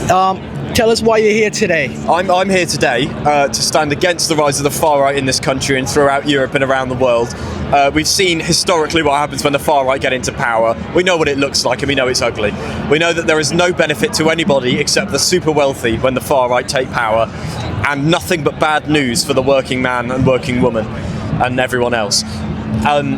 Tell us why you're here today. I'm here today to stand against the rise of the far right in this country and throughout Europe and around the world. We've seen historically what happens when the far right get into power. We know what it looks like and we know it's ugly. We know that there is no benefit to anybody except the super wealthy when the far right take power, and nothing but bad news for the working man and working woman and everyone else.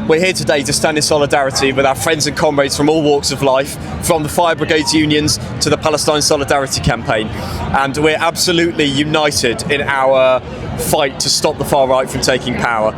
We're here today to stand in solidarity with our friends and comrades from all walks of life, from the fire brigades unions to the Palestine Solidarity Campaign, and we're absolutely united in our fight to stop the far right from taking power.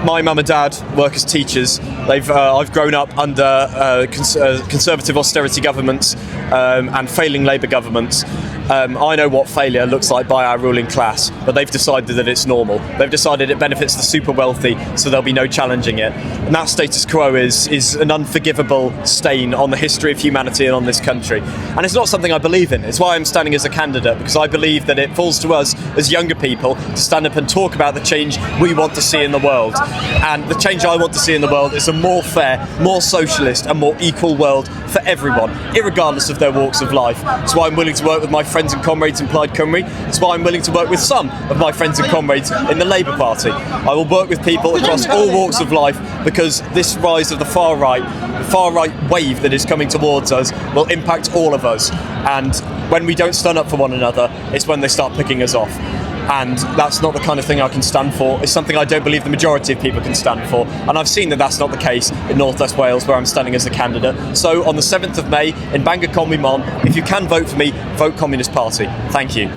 My mum and dad work as teachers. I've grown up under conservative austerity governments and failing Labour governments. I know what failure looks like by our ruling class, but they've decided that it's normal. They've decided it benefits the super wealthy, so there'll be no challenging it. And that status quo is an unforgivable stain on the history of humanity and on this country. And it's not something I believe in. It's why I'm standing as a candidate, because I believe that it falls to us as younger people to stand up and talk about the change we want to see in the world. And the change I want to see in the world is a more fair, more socialist and more equal world for everyone, irregardless of their walks of life. That's why I'm willing to work with my friends and comrades in Plaid Cymru. That's why I'm willing to work with some of my friends and comrades in the Labour Party. I will work with people across all walks of life, because this rise of the far right wave that is coming towards us will impact all of us. And when we don't stand up for one another, it's when they start picking us off. And that's not the kind of thing I can stand for. It's something I don't believe the majority of people can stand for. And I've seen that that's not the case in North West Wales, where I'm standing as a candidate. So on the 7th of May in Bangor Conwy Môn, if you can vote for me, vote Communist Party. Thank you.